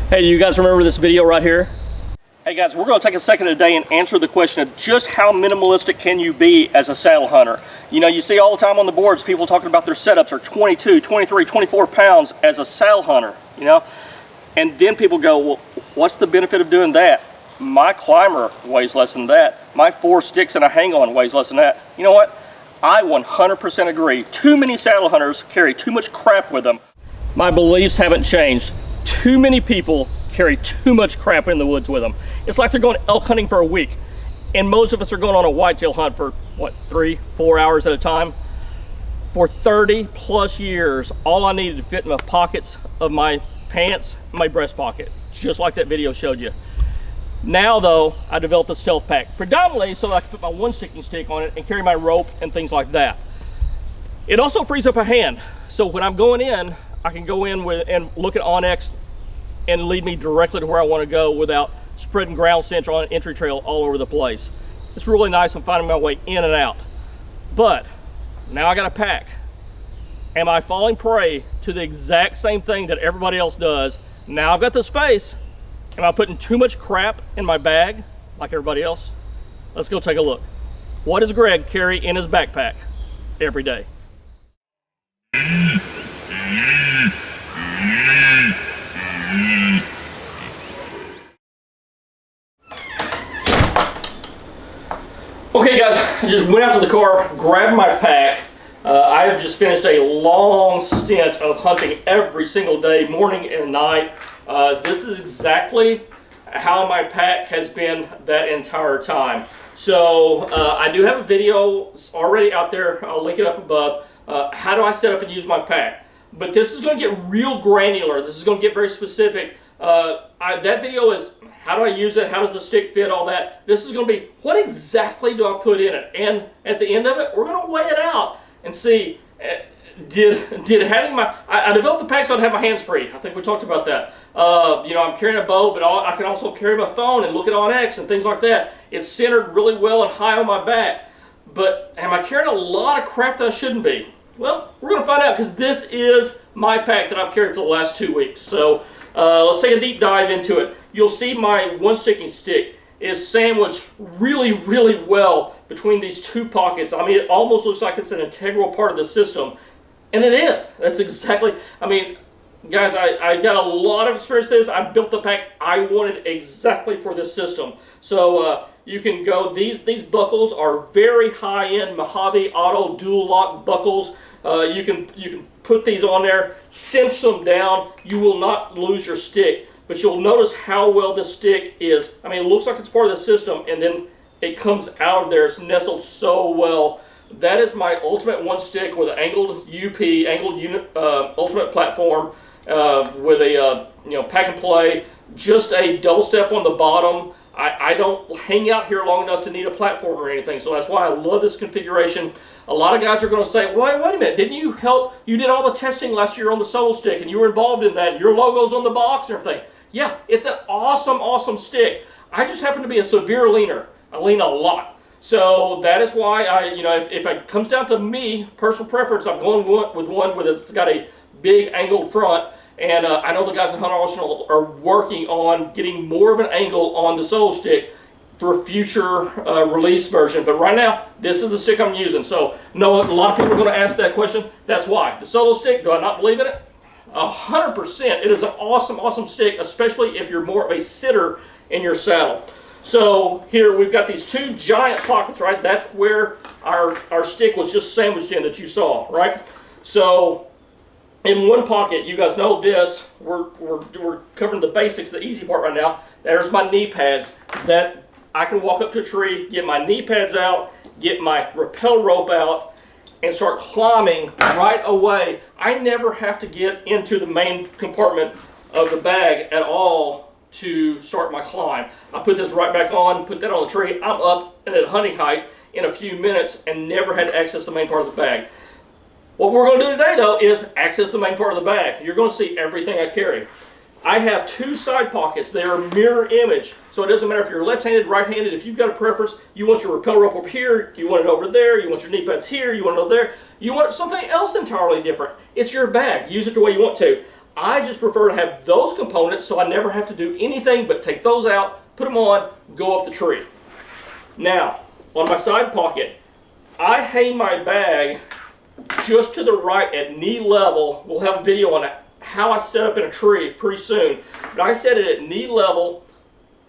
Hey, you guys remember this video right here? Hey guys, we're going to take a second today and answer the question of just how minimalistic can you be as a saddle hunter. You know, you see all the time on the boards people talking about their setups are 22, 23, 24 pounds as a saddle hunter, you know? And then people go, well, what's the benefit of doing that? My climber weighs less than that. My 4 sticks and a hang-on weighs less than that. You know what? I 100% agree. Too many saddle hunters carry too much crap with them. My beliefs haven't changed. Too many people carry too much crap in the woods with them. It's like they're going elk hunting for a week, and most of us are going on a whitetail hunt for what, 3-4 hours at a time. For 30 plus years, all I needed to fit in the pockets of my pants, my breast pocket, just like that video showed you. Now though, I developed a StealthPack predominantly so that I can put my one sticking stick on it and carry my rope and things like that. It also frees up a hand, so when I'm going in, I can go in with and look at onX and lead me directly to where I want to go without spreading ground cinch on an entry trail all over the place. It's really nice. I'm finding my way in and out. But now I got a pack. Am I falling prey to the exact same thing that everybody else does? Now I've got the space. Am I putting too much crap in my bag like everybody else? Let's go take a look. What does Greg carry in his backpack every day? Okay guys, I just went out to the car, grabbed my pack. I have just finished a long stint of hunting every single day, morning and night. This is exactly how my pack has been that entire time. So I do have a video already out there, I'll link it up above. How do I set up and use my pack? But this is going to get real granular. This is going to get very specific. That video is how do I use it, how does the stick fit, all that. This is going to be what exactly do I put in it, and at the end of it we're going to weigh it out and see did having my I developed the pack so I'd have my hands free. I think we talked about that. You know, I'm carrying a bow, but I can also carry my phone and look at onX and things like that. It's centered really well and high on my back. But am I carrying a lot of crap that I shouldn't be? Well, we're going to find out, because this is my pack that I've carried for the last 2 weeks. So let's take a deep dive into it. You'll see my one sticking stick is sandwiched really, really well between these 2 pockets. I mean, it almost looks like it's an integral part of the system. And it is. That's exactly, I mean, guys, I got a lot of experience with this. I built the pack I wanted exactly for this system. So you can go, these buckles are very high-end Mojave Auto dual lock buckles. You can put these on there, cinch them down. You will not lose your stick. But you'll notice how well this stick is. I mean, it looks like it's part of the system, and then it comes out of there. It's nestled so well. That is my ultimate one stick with an angled UP, angled unit, ultimate platform with a you know, pack and play. Just a double step on the bottom. I don't hang out here long enough to need a platform or anything, so that's why I love this configuration. A lot of guys are going to say, wait a minute, didn't you help? You did all the testing last year on the solo stick, and you were involved in that. Your logo's on the box and everything. Yeah, it's an awesome, awesome stick. I just happen to be a severe leaner. I lean a lot. So that is why you know, if it comes down to me, personal preference, I'm going with one that's got a big angled front. And I know the guys in Hunter Arsenal are working on getting more of an angle on the solo stick for future release version. But right now, this is the stick I'm using. So, no, a lot of people are going to ask that question. That's why. The solo stick, do I not believe in it? 100%. It is an awesome, awesome stick, especially if you're more of a sitter in your saddle. So here we've got these 2 giant pockets, right? That's where our stick was just sandwiched in that you saw, right? So in one pocket, you guys know this, we're covering the basics, the easy part right now. There's my knee pads that I can walk up to a tree, get my knee pads out, get my rappel rope out, and start climbing right away. I never have to get into the main compartment of the bag at all to start my climb. I put this right back on, put that on the tree, I'm up and at hunting height in a few minutes and never had to access the main part of the bag. What we're going to do today though is access the main part of the bag. You're going to see everything I carry. I have 2 side pockets. They are mirror image. So it doesn't matter if you're left-handed, right-handed. If you've got a preference, you want your rappel rope up here, you want it over there, you want your knee pads here, you want it over there, you want something else entirely different. It's your bag. Use it the way you want to. I just prefer to have those components so I never have to do anything but take those out, put them on, go up the tree. Now, on my side pocket, I hang my bag just to the right at knee level. We'll have a video on how I set up in a tree pretty soon. But I set it at knee level,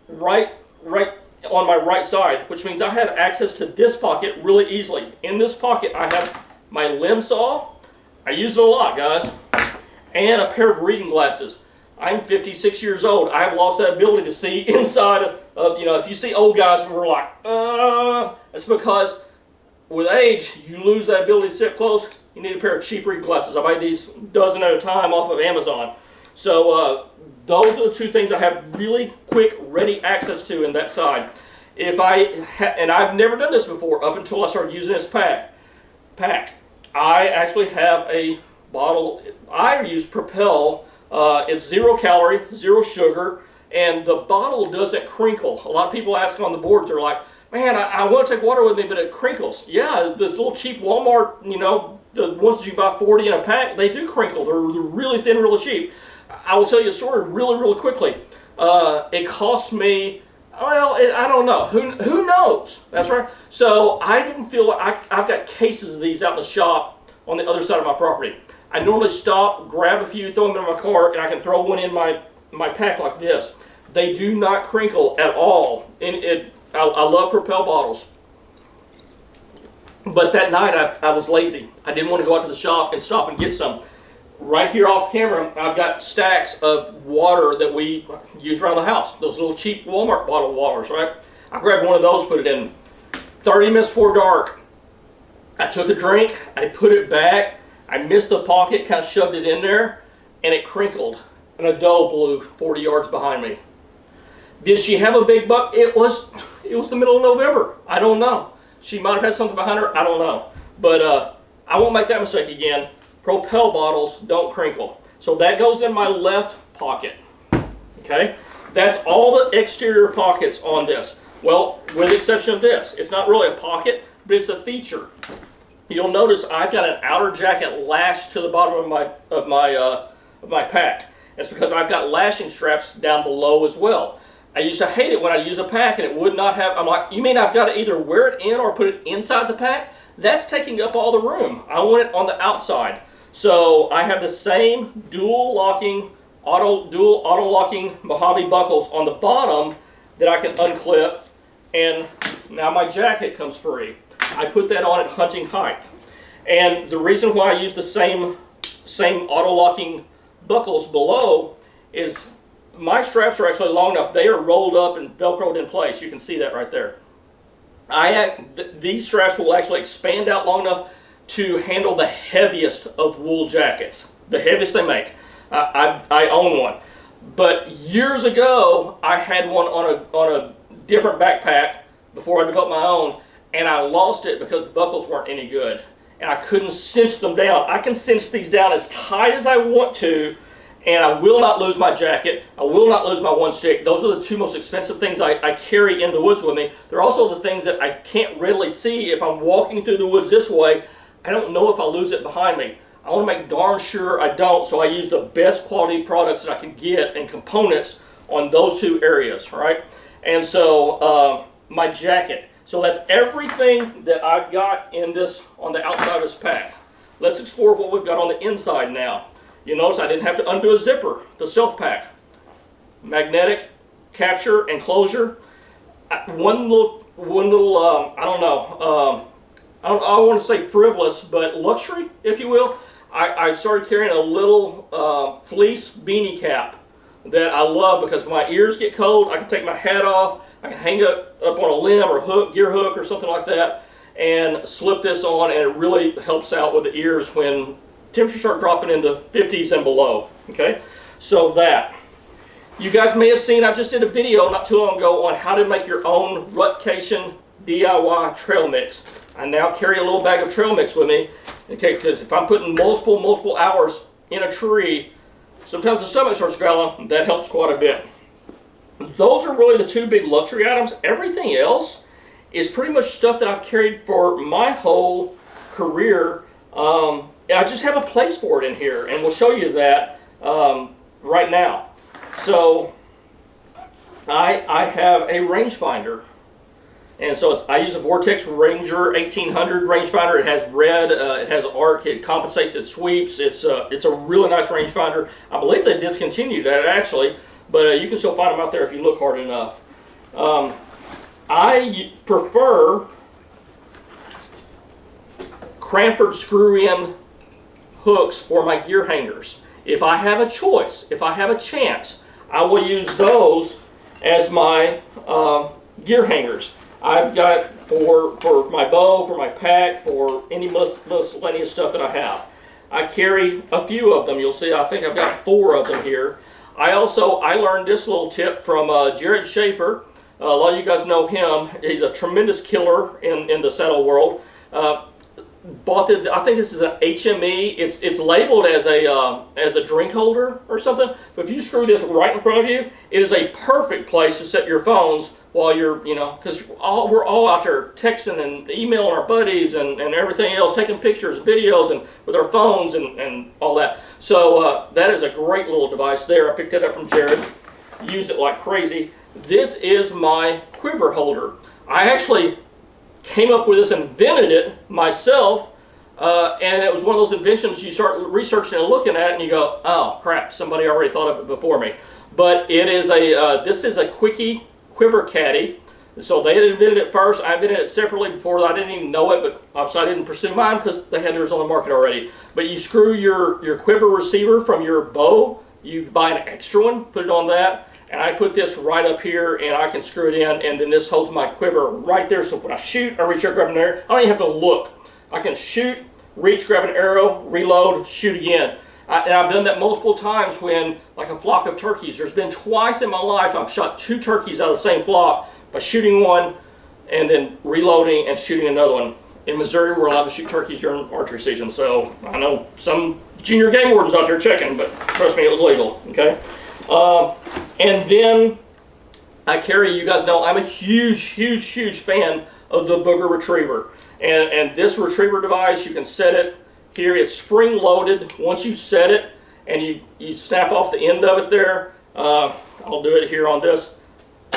right on my right side, which means I have access to this pocket really easily. In this pocket, I have my limb saw. I use it a lot, guys. And a pair of reading glasses. I'm 56 years old. I've lost that ability to see inside of, if you see old guys who are like, it's because with age, you lose that ability to see up close. You need a pair of cheap reading glasses. I buy these a dozen at a time off of Amazon. So those are the two things I have really quick, ready access to in that side. And I've never done this before up until I started using this pack. I actually have a bottle. I use Propel. It's 0 calorie, 0 sugar, and the bottle doesn't crinkle. A lot of people ask on the boards, they're like, man, I want to take water with me, but it crinkles. Yeah, this little cheap Walmart, the ones that you buy 40 in a pack, they do crinkle. They're really thin, really cheap. I will tell you a story really quickly. It cost me, I don't know. Who knows? That's right. So I didn't feel like I've got cases of these out in the shop on the other side of my property. I normally stop, grab a few, throw them in my cart, and I can throw one in my pack like this. They do not crinkle at all. And I love Propel bottles. But that night I was lazy. I didn't want to go out to the shop and stop and get some. Right here off camera, I've got stacks of water that we use around the house. Those little cheap Walmart bottled waters, right? I grabbed one of those, put it in. 30 minutes before dark, I took a drink, I put it back, I missed the pocket, kind of shoved it in there, and it crinkled. And a doe blew 40 yards behind me. Did she have a big buck? It was the middle of November. I don't know. She might have had something behind her. I don't know. But I won't make that mistake again. Propel bottles don't crinkle. So that goes in my left pocket. Okay? That's all the exterior pockets on this. Well, with the exception of this. It's not really a pocket, but it's a feature. You'll notice I've got an outer jacket lashed to the bottom of my pack. That's because I've got lashing straps down below as well. I used to hate it when I use a pack and it would not have, I'm like, you mean I've got to either wear it in or put it inside the pack? That's taking up all the room. I want it on the outside. So I have the same dual auto locking Mojave buckles on the bottom that I can unclip, and now my jacket comes free. I put that on at hunting height. And the reason why I use the same auto locking buckles below is my straps are actually long enough. They are rolled up and velcroed in place. You can see that right there. These straps will actually expand out long enough to handle the heaviest of wool jackets. The heaviest they make. I own one. But years ago, I had one on a different backpack before I developed my own, and I lost it because the buckles weren't any good. And I couldn't cinch them down. I can cinch these down as tight as I want to, and I will not lose my jacket. I will not lose my one stick. Those are the two most expensive things I carry in the woods with me. They're also the things that I can't readily see if I'm walking through the woods this way. I don't know if I'll lose it behind me. I want to make darn sure I don't, so I use the best quality products that I can get and components on those two areas, right? And so my jacket. So that's everything that I've got in this on the outside of this pack. Let's explore what we've got on the inside now. You notice I didn't have to undo a zipper. The StealthPack. Magnetic capture and closure. One little I don't know, I don't want to say frivolous, but luxury, if you will. I started carrying a little fleece beanie cap that I love because when my ears get cold, I can take my hat off, I can hang up on a limb or hook, gear hook or something like that, and slip this on, and it really helps out with the ears when temperatures start dropping in the 50s and below. Okay, so that. You guys may have seen, I just did a video not too long ago on how to make your own Rutcation DIY trail mix. I now carry a little bag of trail mix with me, okay, because if I'm putting multiple hours in a tree, sometimes the stomach starts growling. That helps quite a bit. Those are really the two big luxury items. Everything else is pretty much stuff that I've carried for my whole career. I just have a place for it in here, and we'll show you that right now. So I have a rangefinder. And so I use a Vortex Ranger 1800 rangefinder. It has red, it has arc, it compensates, it sweeps. It's a really nice rangefinder. I believe they discontinued that actually, but you can still find them out there if you look hard enough. I prefer Cranford screw-in hooks for my gear hangers. If I have a choice, if I have a chance, I will use those as my gear hangers. I've got for my bow, for my pack, for any miscellaneous stuff that I have. I carry a few of them. You'll see, I think I've got 4 of them here. I learned this little tip from Jared Schaefer. A lot of you guys know him. He's a tremendous killer in the saddle world. Bought it. I think this is an HME. It's labeled as a drink holder or something. But if you screw this right in front of you, it is a perfect place to set your phones while you're, because we're all out there texting and emailing our buddies and everything else, taking pictures, videos, and with our phones and all that. So that is a great little device there. I picked it up from Jared. Use it like crazy. This is my quiver holder. I actually came up with this, invented it myself, and it was one of those inventions you start researching and looking at and you go, oh crap, somebody already thought of it before me. But it is this is a Quickie quiver caddy. So they had invented it first. I invented it separately before. I didn't even know it, but obviously I didn't pursue mine because they had theirs on the market already. But you screw your quiver receiver from your bow, you buy an extra one, put it on that, and I put this right up here and I can screw it in, and then this holds my quiver right there. So when I shoot, I reach out, grab an arrow. I don't even have to look. I can shoot, reach, grab an arrow, reload, shoot again. And I've done that multiple times when, like a flock of turkeys. There's been twice in my life I've shot 2 turkeys out of the same flock by shooting one and then reloading and shooting another one. In Missouri, we're allowed to shoot turkeys during archery season, so I know some junior game wardens out there checking, but trust me, it was legal, okay? And then I carry, you guys know, I'm a huge fan of the Booger Retriever. And this retriever device, you can set it here. It's spring loaded. Once you set it and you snap off the end of it there, I'll do it here on this,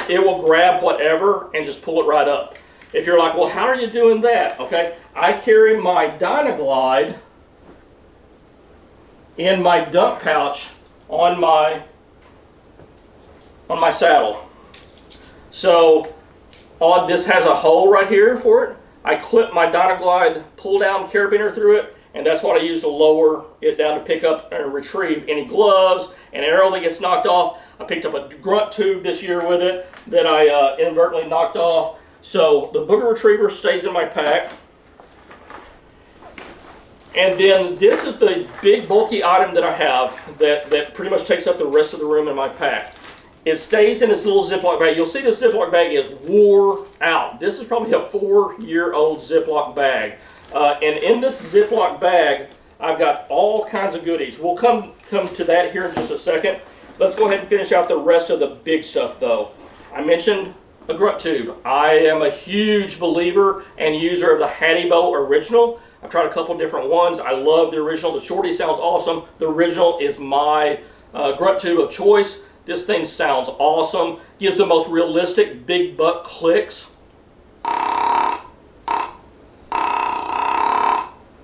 it will grab whatever and just pull it right up. If you're like, well, how are you doing that? Okay, I carry my Dynaglide in my dump pouch on my saddle. So this has a hole right here for it. I clip my Dynaglide pull down carabiner through it, and that's what I use to lower it down to pick up and retrieve any gloves, an arrow that gets knocked off. I picked up a grunt tube this year with it that I inadvertently knocked off. So the Booger Retriever stays in my pack. And then this is the big bulky item that I have that pretty much takes up the rest of the room in my pack. It stays in this little Ziploc bag. You'll see this Ziploc bag is wore out. This is probably a 4-year-old Ziploc bag. And in this Ziploc bag, I've got all kinds of goodies. We'll come to that here in just a second. Let's go ahead and finish out the rest of the big stuff though. I mentioned a grunt tube. I am a huge believer and user of the Hattie Bow Original. I've tried a couple different ones. I love the original. The Shorty sounds awesome. The original is my grunt tube of choice. This thing sounds awesome. Gives the most realistic big buck clicks.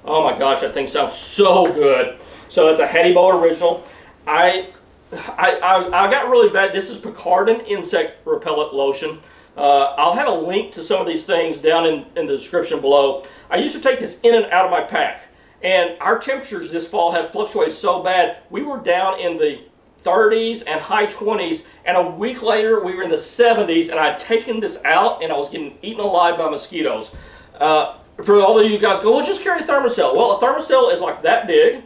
Oh my gosh, that thing sounds so good. So it's a Hattie Bow Original. I got really bad. This is Picaridin insect repellent lotion. I'll have a link to some of these things down in the description below. I used to take this in and out of my pack, and our temperatures this fall have fluctuated so bad. We were down in the 30s and high 20s, and a week later we were in the 70s, and I'd taken this out and I was getting eaten alive by mosquitoes. For all of you guys go, well, just carry a thermocell. Well, a thermocell is like that big.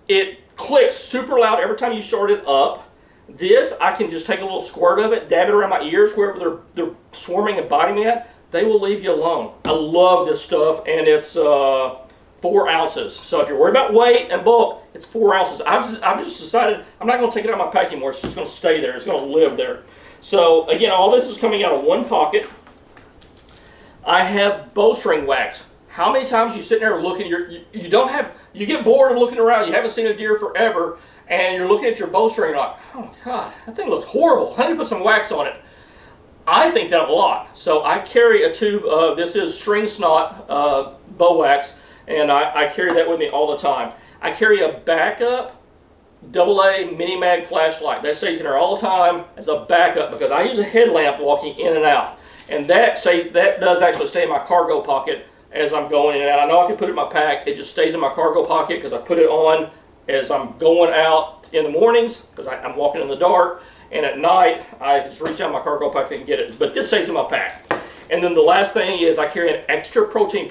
It clicks super loud every time you start it up. This, I can just take a little squirt of it, dab it around my ears, wherever they're swarming and biting me at. They will leave you alone. I love this stuff, and it's 4 ounces. So if you're worried about weight and bulk, it's 4 ounces. I've just decided I'm not going to take it out of my pack anymore. It's just going to stay there. It's going to live there. So again, all this is coming out of one pocket. I have bowstring wax. How many times you sit there looking, you get bored of looking around, you haven't seen a deer forever, and you're looking at your bowstring, you're like, oh God, that thing looks horrible. How do you put some wax on it? I think that a lot. So I carry a tube of, this is string snot bow wax, and I carry that with me all the time. I carry a backup AA mini mag flashlight. That stays in there all the time as a backup because I use a headlamp walking in and out. And that does actually stay in my cargo pocket as I'm going in and out. I know I can put it in my pack. It just stays in my cargo pocket because I put it on as I'm going out in the mornings because I'm walking in the dark. And at night, I just reach out my cargo pocket and get it. But this stays in my pack. And then the last thing is I carry an extra protein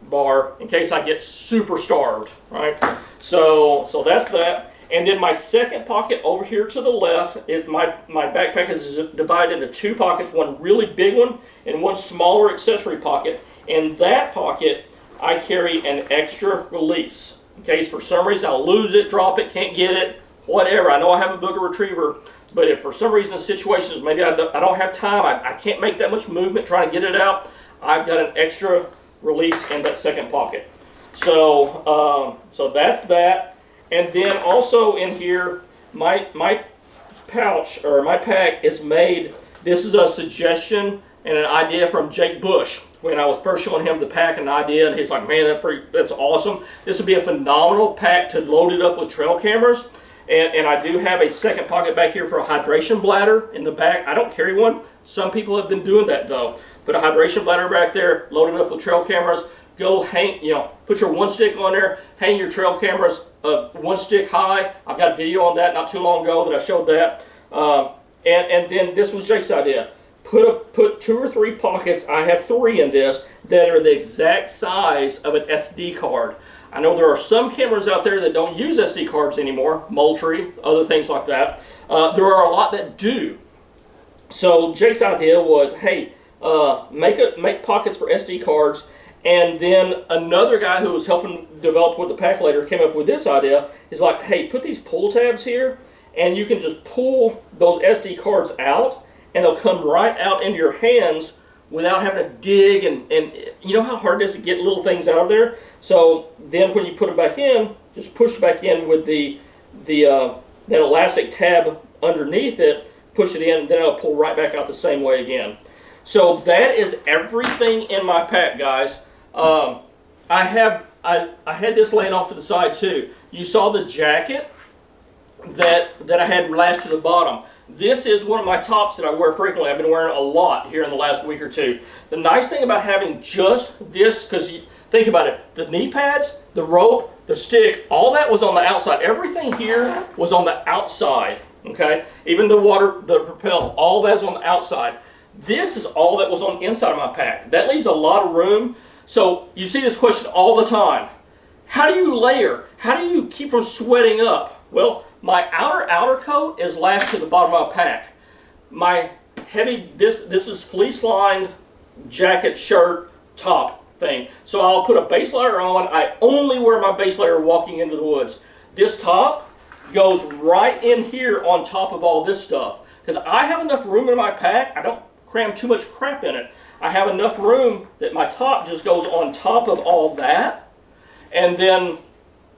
bar in case I get super starved, right? So that's that. And then my second pocket over here to the left, my backpack is divided into two pockets, one really big one and one smaller accessory pocket. In that pocket, I carry an extra release. In case for some reason I'll lose it, drop it, can't get it, whatever. I know I have a booger retriever, but if for some reason the situation is maybe I don't have time, I can't make that much movement trying to get it out, I've got an extra release in that second pocket. So that's that. And then also in here, my pouch or my pack is made, this is a suggestion and an idea from Jake Bush. When I was first showing him the pack and idea, and he's like, man, that's awesome. This would be a phenomenal pack to load it up with trail cameras. And I do have a second pocket back here for a hydration bladder in the back. I don't carry one. Some people have been doing that though. But a hydration bladder back there, loaded up with trail cameras. Go hang, put your one stick on there, hang your trail cameras one stick high. I've got a video on that not too long ago that I showed that. And then this was Jake's idea. Put 2 or 3 pockets, I have 3 in this, that are the exact size of an SD card. I know there are some cameras out there that don't use SD cards anymore, Moultrie, other things like that. There are a lot that do. So Jake's idea was, hey, make pockets for SD cards. And then another guy who was helping develop with the pack later came up with this idea. He's like, hey, put these pull tabs here, and you can just pull those SD cards out, and they'll come right out into your hands without having to dig. And you know how hard it is to get little things out of there? So then when you put them back in, just push back in with that elastic tab underneath it, push it in, then it'll pull right back out the same way again. So that is everything in my pack, guys. I had this laying off to the side too. You saw the jacket that I had lashed to the bottom. This is one of my tops that I wear frequently. I've been wearing a lot here in the last week or two. The nice thing about having just this, because you think about it, the knee pads, the rope, the stick, all that was on the outside. Everything here was on the outside, okay? Even the propel, all that's on the outside. This is all that was on the inside of my pack. That leaves a lot of room. So you see this question all the time. How do you layer? How do you keep from sweating up? Well, my outer coat is lashed to the bottom of my pack. My heavy, this is fleece lined jacket, shirt, top thing. So I'll put a base layer on. I only wear my base layer walking into the woods. This top goes right in here on top of all this stuff. Because I have enough room in my pack. I don't cram too much crap in it. I have enough room that my top just goes on top of all that, and then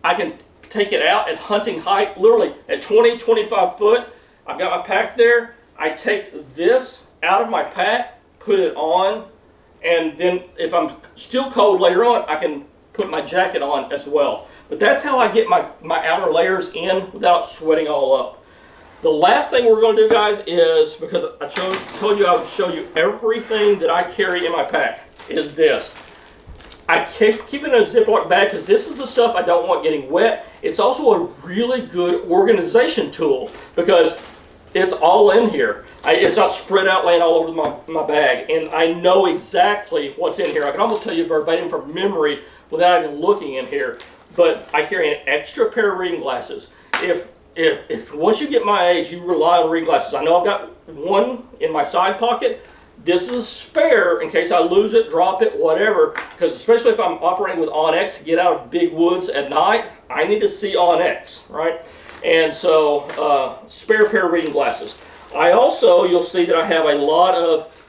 I can take it out at hunting height, literally at 20, 25 foot. I've got my pack there. I take this out of my pack, put it on, and then if I'm still cold later on, I can put my jacket on as well. But that's how I get my outer layers in without sweating all up. The last thing we're going to do, guys, is, because I told you I would show you everything that I carry in my pack, is this. I keep it in a Ziploc bag because this is the stuff I don't want getting wet. It's also a really good organization tool because it's all in here. It's not spread out laying all over my bag, and I know exactly what's in here. I can almost tell you verbatim from memory without even looking in here. But I carry an extra pair of reading glasses. If once you get my age, you rely on reading glasses. I know I've got one in my side pocket. This is a spare in case I lose it, drop it, whatever. Because especially if I'm operating with Onyx to get out of big woods at night, I need to see Onyx, right? And so, spare pair of reading glasses. I also, you'll see that I have a lot of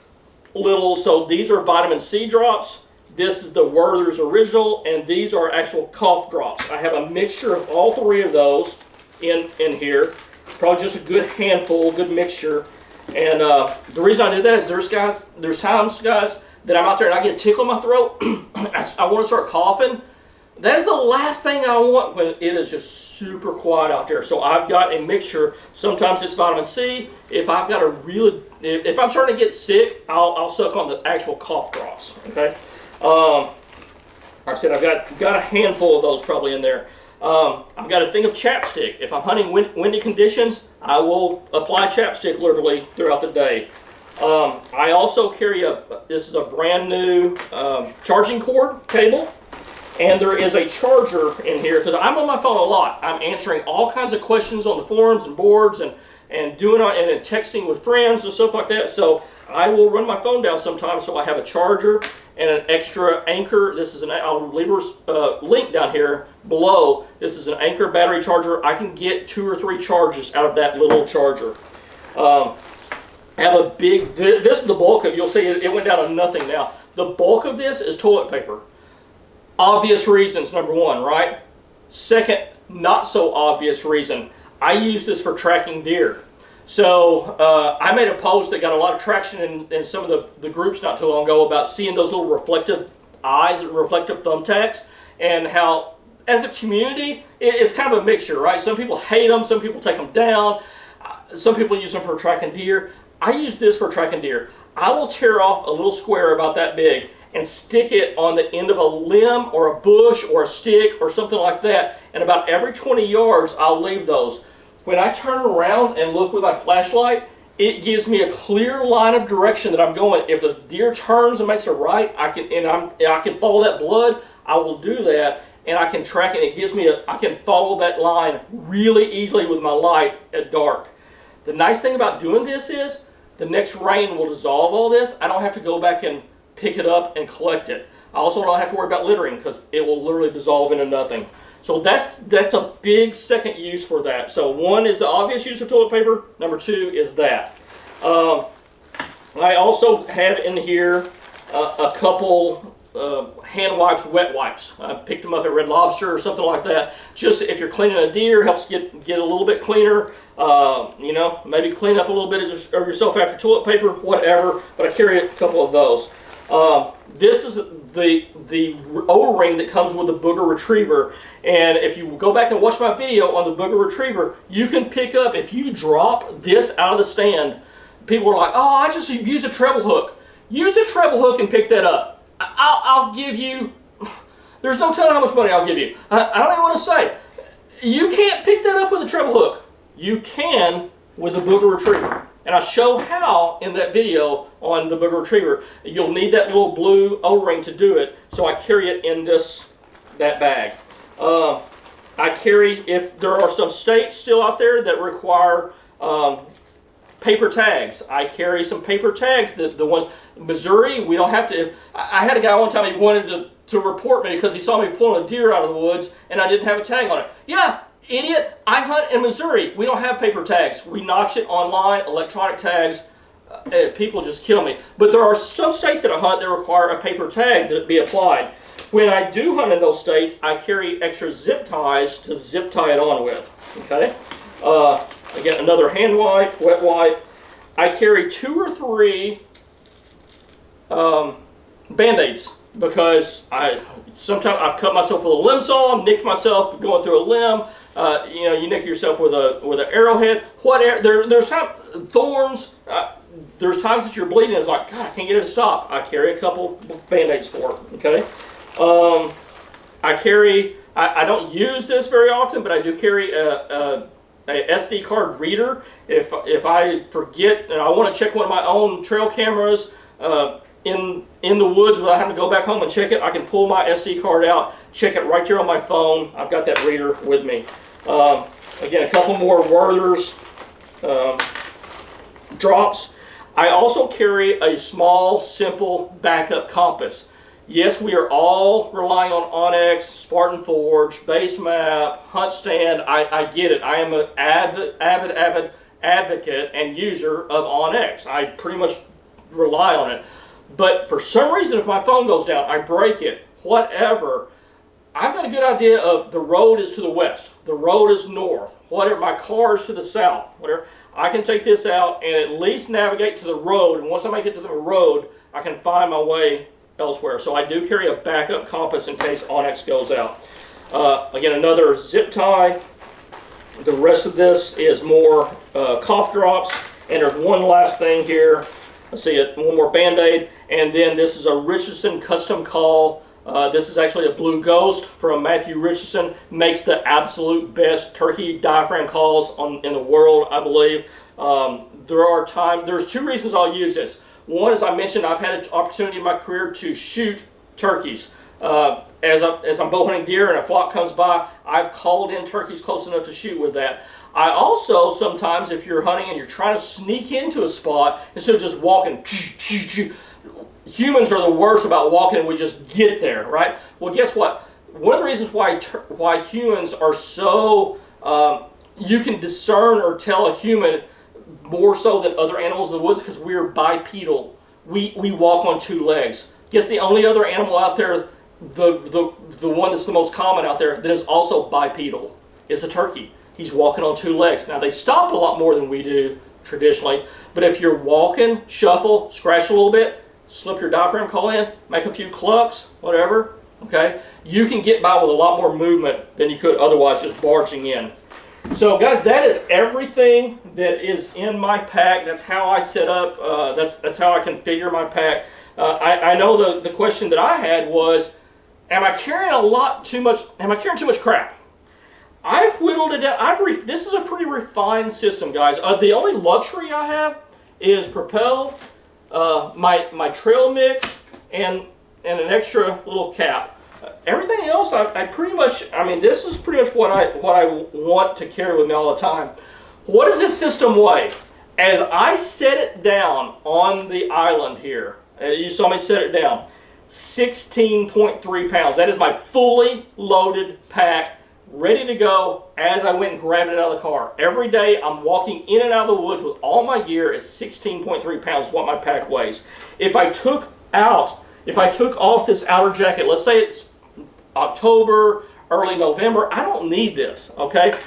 little, so these are vitamin C drops. This is the Werther's Original, and these are actual cough drops. I have a mixture of all 3 of those in here. Probably just a good handful, a good mixture. And the reason I do that is there's times, guys, that I'm out there and I get a tickle in my throat. I want to start coughing. That is the last thing I want when it is just super quiet out there. So I've got a mixture. Sometimes it's vitamin C. If I've got if I'm starting to get sick, I'll suck on the actual cough drops. Okay. Like I said, I've got a handful of those probably in there. I've got a thing of chapstick. If I'm hunting windy conditions, I will apply chapstick literally throughout the day. I also carry this is a brand new charging cord cable. And there is a charger in here because I'm on my phone a lot. I'm answering all kinds of questions on the forums and boards and texting with friends and stuff like that. So I will run my phone down sometimes. So I have a charger and an extra anchor. I'll leave a link down here below. This is an anchor battery charger. I can get 2 or 3 charges out of that little charger. I have this is the bulk of, you'll see it went down to nothing now. The bulk of this is toilet paper. Obvious reasons, number one, right? Second, not so obvious reason. I use this for tracking deer. So I made a post that got a lot of traction in some of the groups not too long ago about seeing those little reflective eyes, reflective thumbtacks, and how as a community, it's kind of a mixture, right? Some people hate them, some people take them down, some people use them for tracking deer. I use this for tracking deer. I will tear off a little square about that big and stick it on the end of a limb or a bush or a stick or something like that, and about every 20 yards I'll leave those. When I turn around and look with my flashlight, it gives me a clear line of direction that I'm going. If the deer turns and makes a right, I can follow that blood, I will do that, and I can track it. It gives me I can follow that line really easily with my light at dark. The nice thing about doing this is the next rain will dissolve all this. I don't have to go back and pick it up and collect it. I also don't have to worry about littering because it will literally dissolve into nothing. So that's a big second use for that. So one is the obvious use of toilet paper. Number 2 is that. I also have in here a couple hand wipes, wet wipes. I picked them up at Red Lobster or something like that. Just if you're cleaning a deer, helps get a little bit cleaner. You know, maybe clean up a little bit of yourself after toilet paper, whatever. But I carry a couple of those. This is the O-ring that comes with the booger retriever, and if you go back and watch my video on the booger retriever, you can pick up, if you drop this out of the stand, people are like, oh, I just use a treble hook. Use a treble hook and pick that up. I'll give you, there's no telling how much money I'll give you. I don't even want to say. You can't pick that up with a treble hook. You can with a booger retriever. And I show how in that video on the booger retriever. You'll need that little blue O-ring to do it, so I carry it in that bag. I carry, if there are some states still out there that require paper tags, I carry some paper tags. The one, Missouri, we don't have to. I had a guy one time, he wanted to report me because he saw me pulling a deer out of the woods and I didn't have a tag on it. Yeah. Idiot, I hunt in Missouri. We don't have paper tags. We notch it online, electronic tags. People just kill me. But there are some states that I hunt that require a paper tag to be applied. When I do hunt in those states, I carry extra zip ties to zip tie it on with. Okay? Again, another hand wipe, wet wipe. I carry 2 or 3 Band-Aids because sometimes I've cut myself with a limb saw, nicked myself going through a limb. You know, you nick yourself with an arrowhead. Whatever. There's thorns. There's times that you're bleeding. It's like, God, I can't get it to stop. I carry a couple Band-Aids for it. Okay. I carry. I don't use this very often, but I do carry a SD card reader. If I forget and I want to check one of my own trail cameras in the woods without having to go back home and check it, I can pull my SD card out, check it right there on my phone. I've got that reader with me. Again, a couple more Werther's drops. I also carry a small, simple backup compass. Yes, we are all relying on Onyx, Spartan Forge, Base Map, Hunt Stand. I get it. I am an avid advocate and user of Onyx. I pretty much rely on it. But for some reason, if my phone goes down, I break it, whatever, I've got a good idea of the road is to the west, the road is north, whatever, my car is to the south, whatever. I can take this out and at least navigate to the road, and once I make it to the road, I can find my way elsewhere. So I do carry a backup compass in case Onyx goes out. Again, another zip tie. The rest of this is more cough drops, and there's one last thing here. Let's see it, one more Band-Aid, and then this is a Richardson custom call. This is actually a Blue Ghost from Matthew Richardson. Makes the absolute best turkey diaphragm calls in the world, I believe. There's two reasons I'll use this. One, as I mentioned, I've had an opportunity in my career to shoot turkeys. As I'm bow hunting deer and a flock comes by, I've called in turkeys close enough to shoot with that. I also, sometimes if you're hunting and you're trying to sneak into a spot, instead of just walking, humans are the worst about walking and we just get there, right? Well, guess what? One of the reasons why humans are so, you can discern or tell a human more so than other animals in the woods because we're bipedal. We walk on two legs. Guess the only other animal out there, the one that's the most common out there that is also bipedal is a turkey. He's walking on two legs. Now they stop a lot more than we do traditionally, but if you're walking, shuffle, scratch a little bit, slip your diaphragm call in, make a few clucks, whatever, okay, you can get by with a lot more movement than you could otherwise just barging in. So guys, that is everything that is in my pack. That's how I set up, that's how I configure my pack. I know the question that I had was, am I carrying too much crap? I've whittled it down. This is a pretty refined system, guys. The only luxury I have is Propel, my trail mix, and an extra little cap. Everything else, I pretty much, I mean, this is pretty much what I want to carry with me all the time. What does this system weigh? As I set it down on the island here, you saw me set it down, 16.3 pounds. That is my fully loaded pack, ready to go as I went and grabbed it out of the car. Every day I'm walking in and out of the woods with all my gear is 16.3 pounds is what my pack weighs. If I took off this outer jacket, let's say it's October, early November, I don't need this, okay?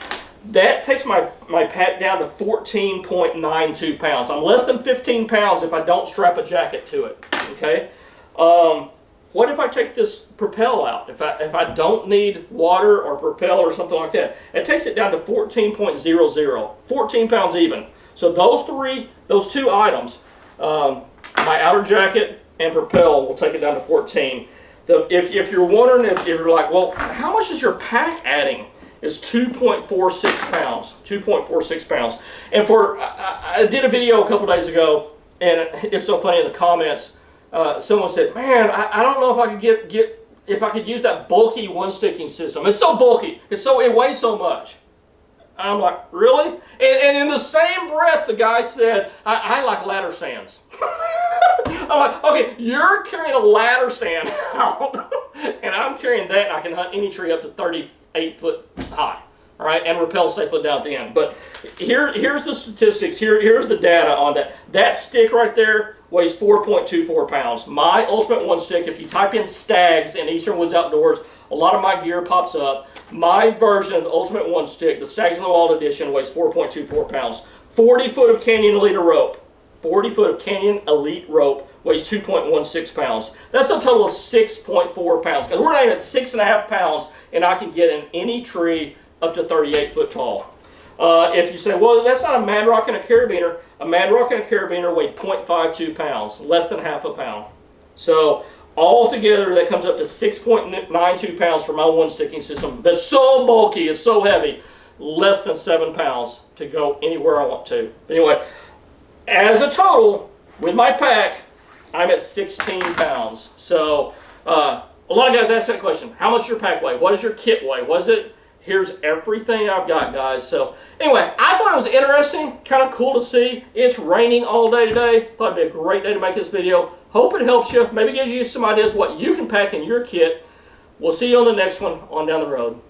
That takes my pack down to 14.92 pounds. I'm less than 15 pounds if I don't strap a jacket to it, okay? What if I take this Propel out? If I don't need water or Propel or something like that, it takes it down to 14.00, 14 pounds even. So those two items, my outer jacket and Propel, will take it down to 14. So if you're wondering, if you're like, well, how much is your pack adding? Is 2.46 pounds. 2.46 pounds. And I did a video a couple days ago, and it's so funny in the comments. Someone said, "Man, I don't know if I could if I could use that bulky one-sticking system. It's so bulky. It weighs so much." I'm like, really? And in the same breath, the guy said, I like ladder stands. I'm like, okay, you're carrying a ladder stand out, and I'm carrying that, and I can hunt any tree up to 38 foot high, all right, and rappel safely down at the end. But here's the statistics. Here's the data on that. That stick right there weighs 4.24 pounds. My Ultimate One Stick, if you type in Stags in Eastern Woods Outdoors, a lot of my gear pops up. My version of the Ultimate One Stick, the Stags in the Wild Edition, weighs 4.24 pounds. 40 foot of Canyon Elite rope. 40 foot of Canyon Elite rope weighs 2.16 pounds. That's a total of 6.4 pounds. Because we're not even at 6.5 pounds, and I can get in any tree up to 38 foot tall. If you say, well, that's not a Mad Rock and a Carabiner, a Mad Rock and a Carabiner weighed 0.52 pounds, less than half a pound. So altogether, that comes up to 6.92 pounds for my one-sticking system. That's so bulky, it's so heavy, less than 7 pounds to go anywhere I want to. But anyway, as a total, with my pack, I'm at 16 pounds. So a lot of guys ask that question, how much does your pack weigh? What does your kit weigh? What is it? Here's everything I've got, guys. So anyway, I thought it was interesting, kind of cool to see. It's raining all day today. Thought it'd be a great day to make this video. Hope it helps you. Maybe gives you some ideas what you can pack in your kit. We'll see you on the next one on down the road.